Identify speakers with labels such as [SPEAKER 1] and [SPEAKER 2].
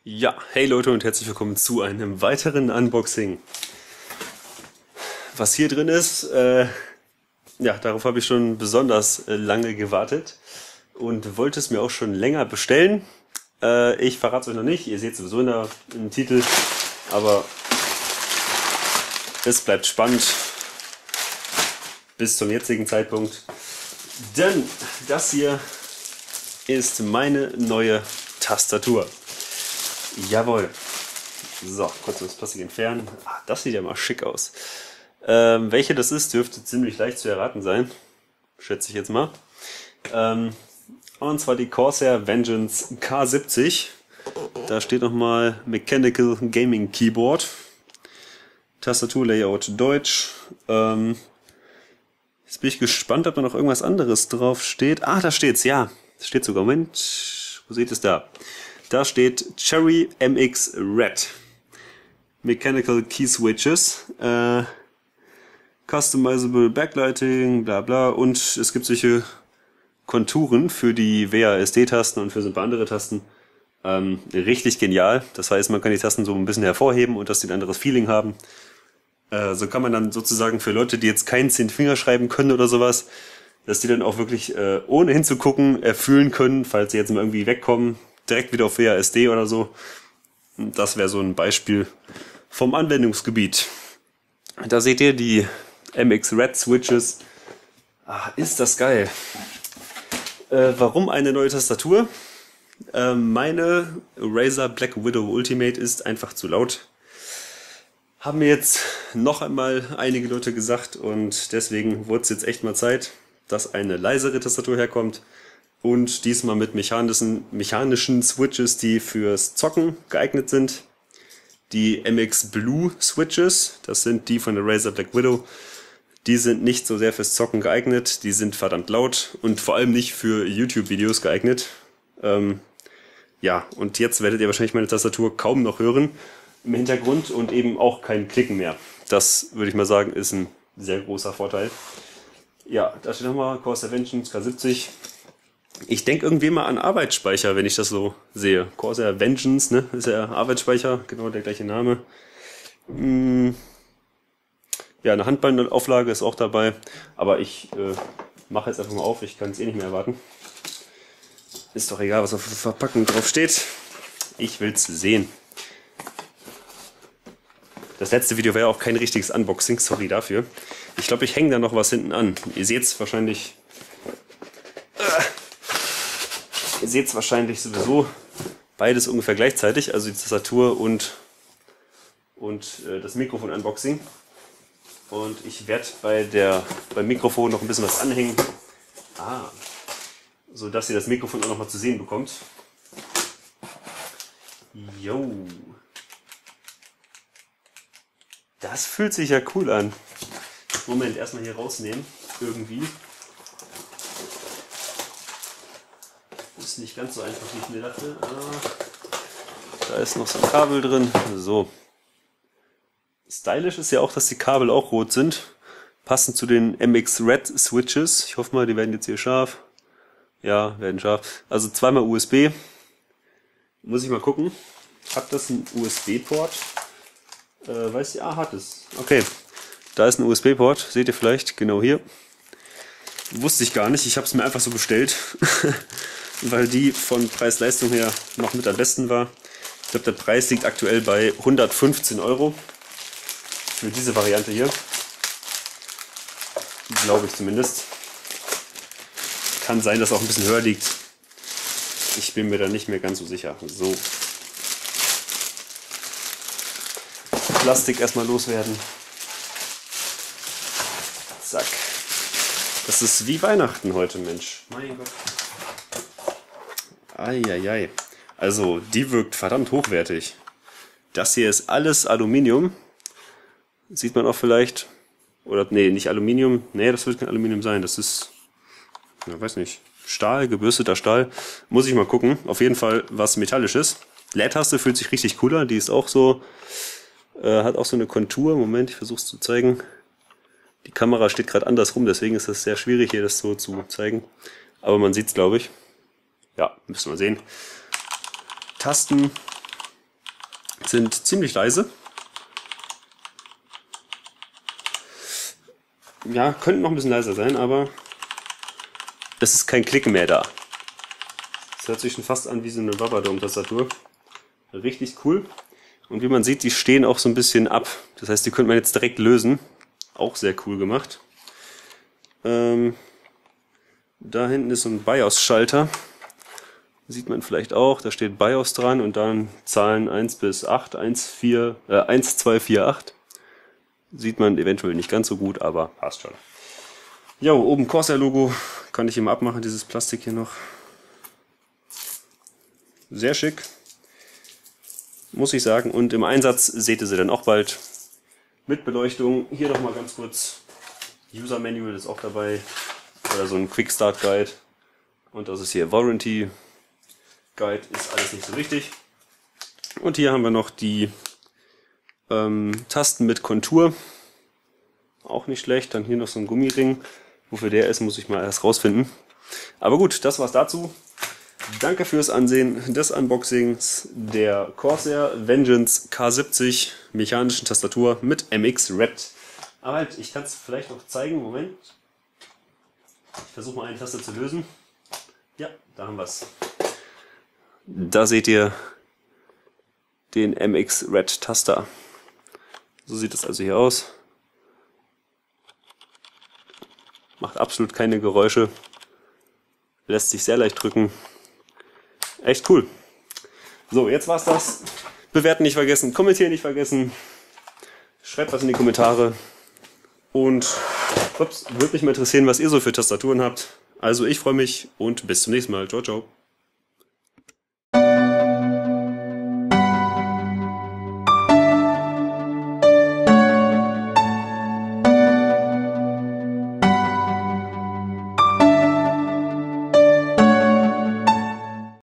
[SPEAKER 1] Ja, hey Leute und herzlich willkommen zu einem weiteren Unboxing. Was hier drin ist, ja, darauf habe ich schon besonders lange gewartet und wollte es mir auch schon länger bestellen. Ich verrate es euch noch nicht, ihr seht sowieso im Titel, aber es bleibt spannend bis zum jetzigen Zeitpunkt. Denn das hier ist meine neue Tastatur. Jawohl. So, kurz das Plastik entfernen. Das sieht ja mal schick aus. Welche das ist, dürfte ziemlich leicht zu erraten sein. Schätze ich jetzt mal. Und zwar die Corsair Vengeance K70. Da steht nochmal Mechanical Gaming Keyboard. Tastaturlayout Deutsch. Jetzt bin ich gespannt, ob da noch irgendwas anderes drauf steht. Da steht's, ja. Das steht sogar. Moment. Wo seht ihr es da? Da steht Cherry MX Red. Mechanical Key Switches. Customizable Backlighting, bla bla. Und es gibt solche Konturen für die WASD-Tasten und für so ein paar andere Tasten. Richtig genial. Das heißt, man kann die Tasten so ein bisschen hervorheben und dass die ein anderes Feeling haben. So kann man dann sozusagen für Leute, die jetzt keinen 10-Finger schreiben können oder sowas, dass die dann auch wirklich ohne hinzugucken erfüllen können, falls sie jetzt mal irgendwie wegkommen, direkt wieder auf WASD oder so. Das wäre so ein Beispiel vom Anwendungsgebiet. Da seht ihr die MX Red Switches. Ist das geil. Warum eine neue Tastatur? Meine Razer Black Widow Ultimate ist einfach zu laut. Haben mir jetzt noch einmal einige Leute gesagt und deswegen wurde es jetzt echt mal Zeit, dass eine leisere Tastatur herkommt und diesmal mit mechanischen Switches, die fürs Zocken geeignet sind. Die MX Blue Switches, das sind die von der Razer Black Widow, die sind nicht so sehr fürs Zocken geeignet, die sind verdammt laut und vor allem nicht für YouTube-Videos geeignet. Ja, und jetzt werdet ihr wahrscheinlich meine Tastatur kaum noch hören im Hintergrund und eben auch kein Klicken mehr. Das würde ich mal sagen, ist ein sehr großer Vorteil. Ja, da steht nochmal Corsair Vengeance K70. Ich denke irgendwie mal an Arbeitsspeicher, wenn ich das so sehe. Corsair Vengeance, ne, ist ja Arbeitsspeicher, genau der gleiche Name. Ja, eine Handballenauflage ist auch dabei, aber ich mache jetzt einfach mal auf, ich kann es eh nicht mehr erwarten. Ist doch egal, was auf der Verpackung drauf steht. Ich will es sehen. Das letzte Video war ja auch kein richtiges Unboxing, sorry dafür. Ich glaube, ich hänge da noch was hinten an. Ihr seht es wahrscheinlich. Ihr seht es wahrscheinlich sowieso beides ungefähr gleichzeitig, also die Tastatur und das Mikrofon-Unboxing. Und ich werde beim Mikrofon noch ein bisschen was anhängen, so dass ihr das Mikrofon auch noch mal zu sehen bekommt. Jo. Das fühlt sich ja cool an. Moment, erstmal hier rausnehmen. Irgendwie. Ist nicht ganz so einfach, wie ich mir dachte. Da ist noch so ein Kabel drin. So. Stylisch ist ja auch, dass die Kabel auch rot sind. Passend zu den MX Red Switches. Ich hoffe mal, die werden jetzt hier scharf. Ja, werden scharf. Also zweimal USB. Muss ich mal gucken. Hat das einen USB-Port? Weiß ich, hat es. Okay, da ist ein USB-Port, seht ihr vielleicht, genau hier. Wusste ich gar nicht, ich habe es mir einfach so bestellt, weil die von Preis-Leistung her noch mit am besten war. Ich glaube, der Preis liegt aktuell bei 115 € für diese Variante hier. Glaube ich zumindest. Kann sein, dass auch ein bisschen höher liegt. Ich bin mir da nicht mehr ganz so sicher. So. Plastik erstmal loswerden. Zack. Das ist wie Weihnachten heute, Mensch. Mein Gott. Eieiei. Also, die wirkt verdammt hochwertig. Das hier ist alles Aluminium. Sieht man auch vielleicht. Oder, nee, nicht Aluminium. Nee, das wird kein Aluminium sein. Das ist, ja, weiß nicht, Stahl, gebürsteter Stahl. Muss ich mal gucken. Auf jeden Fall was Metallisches. Leertaste fühlt sich richtig cool an. Die ist auch so... hat auch so eine Kontur. Moment, ich versuche es zu zeigen. Die Kamera steht gerade andersrum, deswegen ist es sehr schwierig, hier das so zu zeigen. Aber man sieht es, glaube ich. Ja, müssen wir sehen. Tasten sind ziemlich leise. Ja, könnten noch ein bisschen leiser sein, aber es ist kein Klicken mehr da. Das hört sich schon fast an wie so eine Wabadom-Tastatur. Richtig cool. Und wie man sieht, die stehen auch so ein bisschen ab. Das heißt, die könnte man jetzt direkt lösen. Auch sehr cool gemacht. Da hinten ist so ein BIOS-Schalter. Sieht man vielleicht auch. Da steht BIOS dran und dann Zahlen 1 bis 8, 1, 2, 4, 8. Sieht man eventuell nicht ganz so gut, aber passt schon. Ja, oben Corsair-Logo. Kann ich immer abmachen, dieses Plastik hier noch. Sehr schick. Muss ich sagen. Und im Einsatz seht ihr sie dann auch bald. Mit Beleuchtung. Hier nochmal ganz kurz. User Manual ist auch dabei. Oder so ein Quick Start Guide. Und das ist hier Warranty Guide. Ist alles nicht so wichtig. Und hier haben wir noch die Tasten mit Kontur. Auch nicht schlecht. Dann hier noch so ein Gummiring. Wofür der ist, muss ich mal erst rausfinden. Aber gut, das war's dazu. Danke fürs Ansehen des Unboxings der Corsair Vengeance K70 mechanischen Tastatur mit MX Red. Aber halt, ich kann es vielleicht noch zeigen. Moment. Ich versuche mal eine Taste zu lösen. Ja, da haben wir es. Da seht ihr den MX Red Taster. So sieht es also hier aus. Macht absolut keine Geräusche. Lässt sich sehr leicht drücken. Echt cool. So, jetzt war's das. Bewerten nicht vergessen, kommentieren nicht vergessen. Schreibt was in die Kommentare. Und würde mich mal interessieren, was ihr so für Tastaturen habt. Also ich freue mich und bis zum nächsten Mal. Ciao, ciao.